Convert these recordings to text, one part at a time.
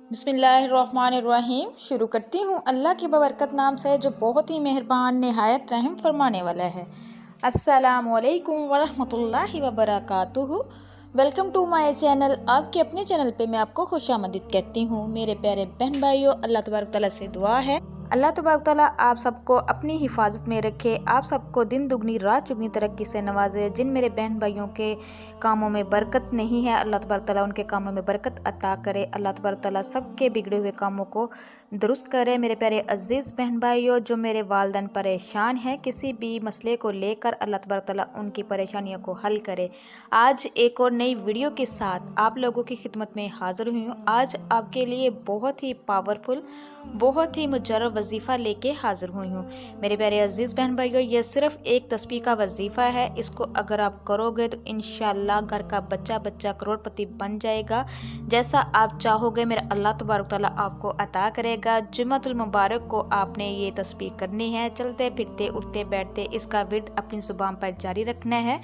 बिस्मिल्लाहिर्रहमानिर्रहीम। शुरू करती हूँ अल्लाह के बबरकत नाम से जो बहुत ही मेहरबान निहायत रहम फरमाने वाला है। अस्सलामु अलैकुम वरहमतुल्लाहि वबरकातुहू। Welcome to my channel. आपके अपने चैनल पे मैं आपको खुशामदीद कहती हूँ। मेरे प्यारे बहन भाइयों, अल्लाह तबारक तआला से दुआ है अल्लाह तबारक तआला आप सबको अपनी हिफाजत में रखे, आप सबको दिन दुगनी रात चुगनी तरक्की से नवाजे। जिन मेरे बहन भाइयों के कामों में बरकत नहीं है, अल्लाह तबारक तआला उनके कामों में बरकत अता करे। अल्लाह तबारक तआला सबके बिगड़े हुए कामों को दुरुस्त करे। मेरे प्यारे अजीज़ बहन भाइयों, जो मेरे वालिदैन परेशान हैं किसी भी मसले को लेकर, अल्लाह तबारक तआला उनकी परेशानियों को हल करे। आज एक और नई वीडियो के साथ आप लोगों की खिदमत में हाज़िर हुई हूँ। आज आपके लिए बहुत ही पावरफुल, बहुत ही मुजर्रब वजीफ़ा लेके हाज़िर हुई हूँ। मेरे प्यारे अजीज़ बहन भाइयों, ये सिर्फ एक तस्बीह का वजीफ़ा है। इसको अगर आप करोगे तो इंशाअल्लाह घर का बच्चा बच्चा करोड़पति बन जाएगा। जैसा आप चाहोगे मेरा अल्लाह तबारक तआला आपको अता करेगा। जुम्मतुल मुबारक को आपने ये तस्बीह करनी है। चलते फिरते उठते बैठते इसका विर्द अपनी ज़ुबान पर जारी रखना है।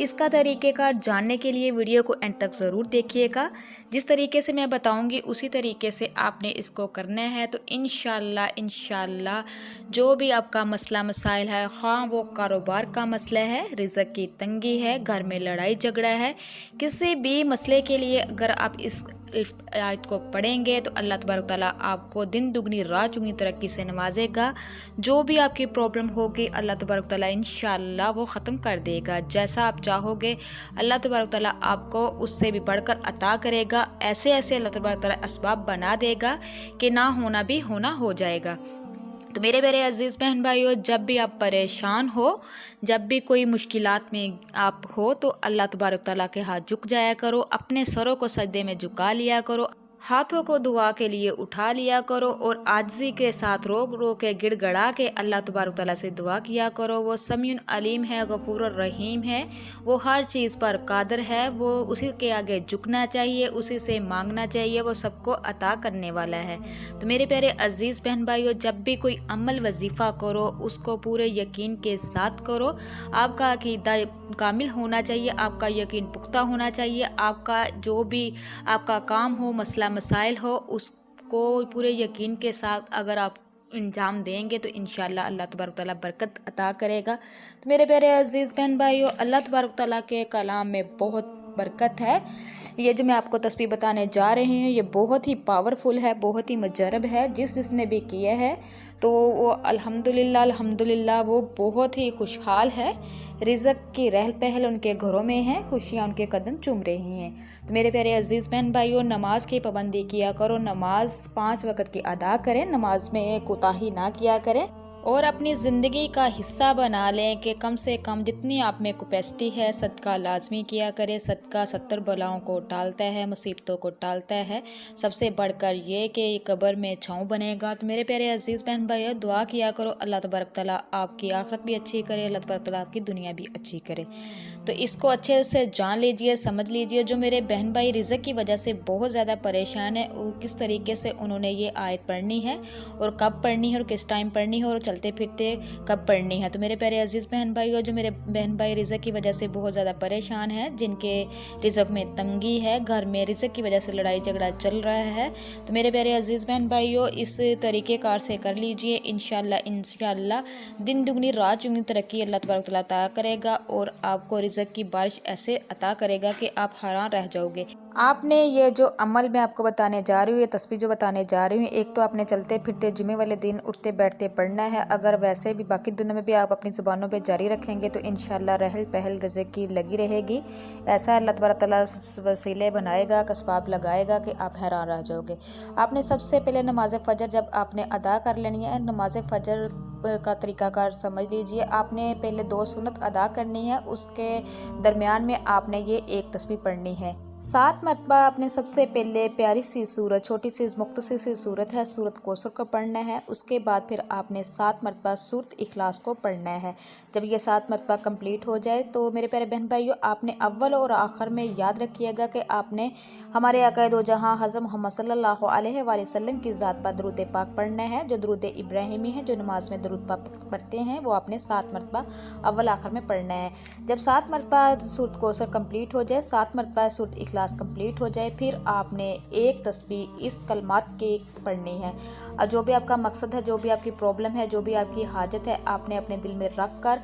इसका तरीक़ेकार जानने के लिए वीडियो को एंड तक ज़रूर देखिएगा। जिस तरीके से मैं बताऊंगी उसी तरीके से आपने इसको करना है। तो इंशाअल्लाह जो भी आपका मसला मसाइल है, ख़ां वो कारोबार का मसला है, रिज़्क़ की तंगी है, घर में लड़ाई झगड़ा है, किसी भी मसले के लिए अगर आप इस आयत को पढ़ेंगे तो अल्लाह तबारक तआला आपको दिन दुगनी रात चुगनी तरक्की से नवाजेगा। जो भी आपकी प्रॉब्लम होगी अल्लाह तबारक तआला इंशाअल्लाह वो ख़त्म कर देगा। जैसा आप चाहोगे अल्लाह तबारक तआला आपको उससे भी बढ़कर अता करेगा। ऐसे ऐसे अल्लाह तबारक तआला असबाब बना देगा कि ना होना भी होना हो जाएगा। तो मेरे अजीज़ बहन भाइयों, जब भी आप परेशान हो, जब भी कोई मुश्किलात में आप हो, तो अल्लाह तबारक तआला के हाथ झुक जाया करो। अपने सरों को सजदे में झुका लिया करो, हाथों को दुआ के लिए उठा लिया करो और आजिज़ी के साथ रोक रोक के गिड़गड़ा के अल्लाह तबारक तआला से दुआ किया करो। वो समीउन अलीम है, गफूर रहीम है, वो हर चीज़ पर कादिर है। वो उसी के आगे झुकना चाहिए, उसी से मांगना चाहिए, वो सबको अता करने वाला है। तो मेरे प्यारे अजीज़ बहन भाइयों, जब भी कोई अमल वजीफ़ा करो उसको पूरे यकीन के साथ करो। आपका अकीदा कामिल होना चाहिए, आपका यकीन पुख्ता होना चाहिए। आपका जो भी आपका काम हो, मसला मसाइल हो, उसको पूरे यकीन के साथ अगर आप इंजाम देंगे तो इंशाअल्लाह अल्लाह तबारक तआला बरकत अता करेगा। तो मेरे प्यारे अजीज़ बहन भाइयों, अल्लाह तबारक तआला के कलाम में बहुत बरकत है। ये जो मैं आपको तस्बीह बताने जा रही हूँ ये बहुत ही पावरफुल है, बहुत ही मुजर्रब है। जिसने भी किया है तो वो अल्हम्दुलिल्लाह वो बहुत ही खुशहाल है। रिज़्क़ की रहल पहल उनके घरों में है, खुशियाँ उनके कदम चूम रही हैं। तो मेरे प्यारे अजीज़ बहन भाइयों, नमाज की पाबंदी किया करो, नमाज 5 वक़्त की अदा करें, नमाज में कोताही ना किया करें और अपनी ज़िंदगी का हिस्सा बना लें कि कम से कम जितनी आप में कैपेसिटी है सदका लाजमी किया करें। सदका 70 बलाओं को टालता है, मुसीबतों को टालता है। सबसे बढ़कर ये कि कब्र में छाँव बनेगा। तो मेरे प्यारे अजीज़ बहन भाइयों, दुआ किया करो अल्लाह तबारक तआला आपकी आखिरत भी अच्छी करे, अल्लाह तबारक तआला आपकी दुनिया भी अच्छी करे। तो इसको अच्छे से जान लीजिए, समझ लीजिए। जो मेरे बहन भाई रिज़्क़ की वजह से बहुत ज़्यादा परेशान है, वो किस तरीके से उन्होंने ये आयत पढ़नी है और कब पढ़नी है और किस टाइम पढ़नी है और चलते फिरते कब पढ़नी है। तो मेरे प्यारे अजीज़ बहन भाइयों, जो मेरे बहन भाई रिज़्क़ की वजह से बहुत ज़्यादा परेशान है, जिनके रिज़्क़ में तंगी है, घर में रिज़्क़ की वजह से लड़ाई झगड़ा चल रहा है, तो मेरे प्यारे अजीज़ बहन भाइयों इस तरीक़ेकार से कर लीजिए। इंशाअल्लाह दिन दुगनी रात चुगनी तरक्की अल्लाह तबारक तआला अता करेगा और आपको रिज़्क़ की बारिश ऐसे अता करेगा कि आप हैरान रह जाओगे। आपने ये जो अमल मैं आपको बताने जा रही हूँ, ये तस्बीह जो बताने जा रही हूँ, एक तो आपने चलते फिरते जुमे वाले दिन उठते बैठते पढ़ना है। अगर वैसे भी बाकी दिनों में भी आप अपनी ज़ुबानों पे जारी रखेंगे तो इंशाअल्लाह रहल पहल रिज़्क़ की लगी रहेगी। ऐसा अल्लाह तबारक तआला वसीले बनाएगा, असबाब लगाएगा कि आप हैरान रह जाओगे। आपने सबसे पहले नमाज फ़जर जब आपने अदा कर लेनी है, नमाज फ़जर का तरीक़ाकार समझ लीजिए। आपने पहले 2 सुन्नत अदा करनी है, उसके दरमियान में आपने ये एक तस्बीह पढ़नी है। 7 मरतबा आपने सबसे पहले प्यारी सी सूरत, छोटी सी मुख्तसर सी सूरत है, सूरत कौसर को पढ़ना है। उसके बाद फिर आपने 7 मरतबा सूरत इखलास को पढ़ना है। जब ये 7 मरतबा कंप्लीट हो जाए तो मेरे प्यारे बहन भाइयों, आपने अव्वल और आखिर में याद रखिएगा कि आपने हमारे आक़ाए दो जहाँ हज़रत मोहम्मद सल्लल्लाहु अलैहि वसल्लम की ज़ात पर दरूद पाक पढ़ना है। जो दरूद इब्राहिमी है, जो नमाज में दरूद पाक पढ़ते हैं, वो आपने 7 मरतबा अव्वल आखिर में पढ़ना है। जब 7 मरतबा सूरत कौसर कंप्लीट हो जाए, 7 मरतबा सूरत क्लास कंप्लीट हो जाए फिर आपने एक तस्बीह इस कलमात के पढ़नी है। और जो भी आपका मकसद है, जो भी आपकी प्रॉब्लम है, जो भी आपकी हाजत है, आपने अपने दिल में रख कर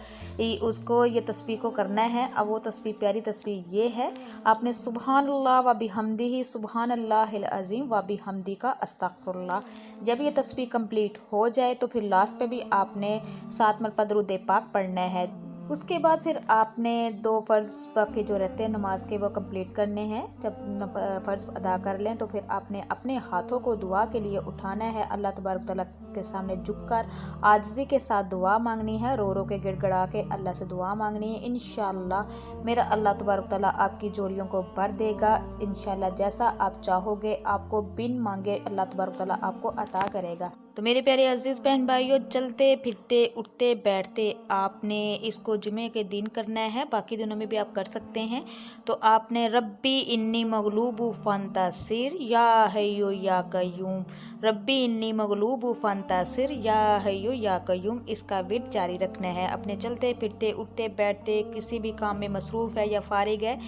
उसको ये तस्बीह को करना है। अब वो तस्बीह, प्यारी तस्बीह ये है, आपने सुबहानल्लाह व बिहम्दिही सुबहानल्लाहिल अज़ीम व बिहम्दी का अस्तगफिरुल्लाह। जब ये तस्बीह कंप्लीट हो जाए तो फिर लास्ट पे भी आपने 7 मरतबा दुरूद पाक पढ़ना है। उसके बाद फिर आपने 2 फ़र्ज़ बाकी जो रहते हैं नमाज के वो कंप्लीट करने हैं। जब फ़र्ज़ अदा कर लें तो फिर आपने अपने हाथों को दुआ के लिए उठाना है, अल्लाह तबारक तआला के सामने झुककर आजिज़ी के साथ दुआ मांगनी है, रो रो के गिड़गिड़ा के अल्लाह से दुआ मांगनी है। इंशाअल्लाह मेरा अल्लाह तबारक तआला आपकी जोरियों को भर देगा। इंशाअल्लाह जैसा आप चाहोगे आपको बिन मांगे अल्लाह तबारक तआला आपको अता करेगा। तो मेरे प्यारे अजीज़ बहन भाइयों, चलते फिरते उठते बैठते आपने इसको जुमे के दिन करना है, बाकी दिनों में भी आप कर सकते हैं। तो आपने रब्बी इन्नी मगलूबु फंतासिर या हय्यु या कय्यूम, रब्बी इन्नी मगलूबु फंतासिर या हय्यु या कय्यूम, इसका विर्द जारी रखना है। अपने चलते फिरते उठते बैठते किसी भी काम में मसरूफ़ है या फारिग है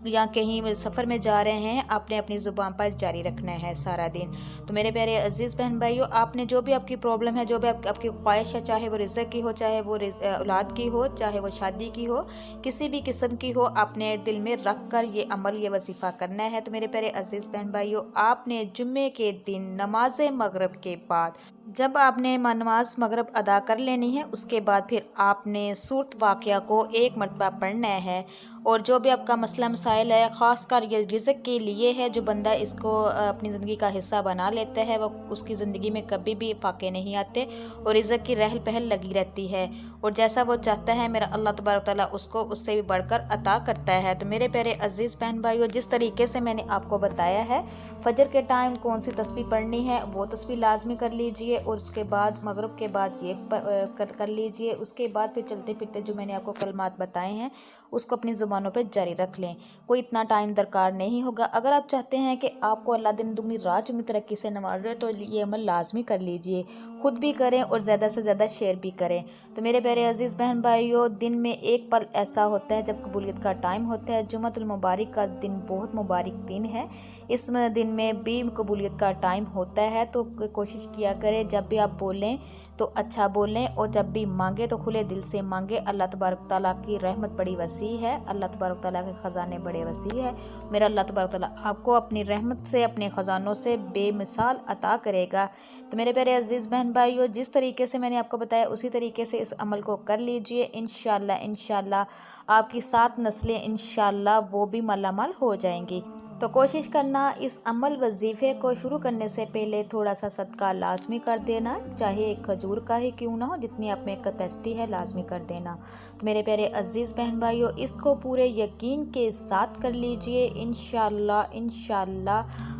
या कहीं सफ़र में जा रहे हैं, आपने अपनी ज़ुबान पर जारी रखना है सारा दिन। तो मेरे प्यारे अजीज़ बहन भाइयों, आपने जो भी आपकी प्रॉब्लम है, जो भी आपकी ख्वाहिश है, चाहे वो रिज़्क़ की हो, चाहे वो औलाद की हो, चाहे वो शादी की हो, किसी भी किस्म की हो, आपने दिल में रख कर ये अमल, ये वजीफ़ा करना है। तो मेरे प्यारे अजीज़ बहन भाइयों, आपने जुम्मे के दिन नमाज मगरिब के बाद जब आपने नमाज मगरिब अदा कर लेनी है, उसके बाद फिर आपने सूरत वाक़िया को 1 मरतबा पढ़ना है। और जो भी आपका मसला मसाइल है, ख़ासकर ये रिज़्क़ के लिए है, जो बंदा इसको अपनी ज़िंदगी का हिस्सा बना लेता है वो उसकी ज़िंदगी में कभी भी फाके नहीं आते और रिज़्क़ की रहल पहल लगी रहती है। और जैसा वो चाहता है मेरा अल्लाह तबारक तआला उसको उससे भी बढ़कर अता करता है। तो मेरे प्यारे अजीज़ बहन भाइयों, जिस तरीके से मैंने आपको बताया है, फजर के टाइम कौन सी तस्बीह पढ़नी है वो तस्बीह लाजमी कर लीजिए, और उसके बाद मगरिब के बाद ये कर लीजिए। उसके बाद फिर चलते फिरते जो मैंने आपको कलमात बताए हैं उसको अपनी ज़ुबानों पर जारी रख लें। कोई इतना टाइम दरकार नहीं होगा। अगर आप चाहते हैं कि आपको अल्लाह दिन दुगनी रात चुनी तरक्की से नवाजे तो ये अमल लाजमी कर लीजिए, खुद भी करें और ज़्यादा से ज़्यादा शेयर भी करें। तो मेरे प्यारे अजीज़ बहन भाइयों, दिन में एक पल ऐसा होता है जब कबूलियत का टाइम होता है। जुम्मतुल मुबारक का दिन बहुत मुबारक दिन है, इस दिन में भी कबूलियत का टाइम होता है। तो कोशिश किया करें जब भी आप बोलें तो अच्छा बोलें, और जब भी मांगे तो खुले दिल से मांगे। अल्लाह तबारक तआला की रहमत बड़ी वसी है, अल्लाह तबारक तआला के ख़जाने बड़े वसी है। मेरा अल्लाह तबारक तआला आपको अपनी रहमत से, अपने ख़जानों से बेमिसाल अता करेगा। तो मेरे प्यारे अजीज़ बहन भाइयों, जिस तरीके से मैंने आपको बताया उसी तरीके से इस अमल को कर लीजिए। इंशाअल्लाह आपकी 7 नस्लें इंशाअल्लाह वो भी मालामाल हो जाएंगी। तो कोशिश करना इस अमल वजीफ़े को शुरू करने से पहले थोड़ा सा सदका लाजमी कर देना, चाहे एक खजूर का ही क्यों ना हो, जितनी आप में कैपेसिटी है लाजमी कर देना। तो मेरे प्यारे अजीज़ बहन भाइयों, इसको पूरे यकीन के साथ कर लीजिए। इंशाअल्लाह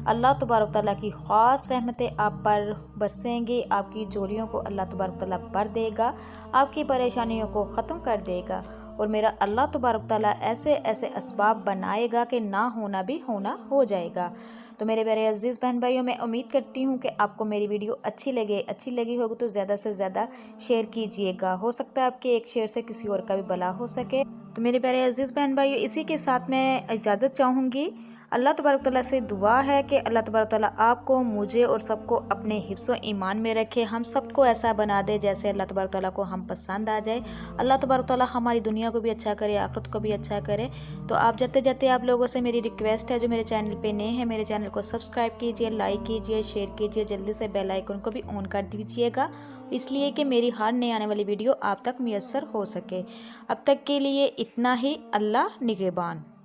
अल्लाह तबारक तआला की ख़ास रहमतें आप पर बरसेंगी, आपकी जोरियों को अल्लाह तबारक तआला भर देगा, आपकी परेशानियों को ख़त्म कर देगा। और मेरा अल्लाह तबारक तआला ऐसे ऐसे असबाब बनाएगा कि ना होना भी होना हो जाएगा। तो मेरे प्यारे अजीज़ बहन भाइयों, मैं उम्मीद करती हूँ कि आपको मेरी वीडियो अच्छी लगी होगी तो ज़्यादा से ज़्यादा शेयर कीजिएगा। हो सकता है आपके एक शेयर से किसी और का भी भला हो सके। तो मेरे प्यारे अजीज़ बहन भाइयों, इसी के साथ मैं इजाज़त चाहूँगी। अल्लाह तबारक तआला से दुआ है कि अल्लाह तबारक तआला आपको, मुझे और सबको अपने हिफ्ज़ व ईमान में रखे, हम सबको ऐसा बना दे जैसे अल्लाह तबारक तआला को हम पसंद आ जाए। अल्लाह तबारक तआला हमारी दुनिया को भी अच्छा करे, आखिरत को भी अच्छा करे। तो आप जाते जाते आप लोगों से मेरी रिक्वेस्ट है, जो मेरे चैनल पे नए हैं, मेरे चैनल को सब्सक्राइब कीजिए, लाइक कीजिए, शेयर कीजिए, जल्दी से बेल आइकन को भी ऑन कर दीजिएगा, इसलिए कि मेरी हर नई आने वाली वीडियो आप तक मुयस्सर हो सके। अब तक के लिए इतना ही। अल्लाह निगहबान।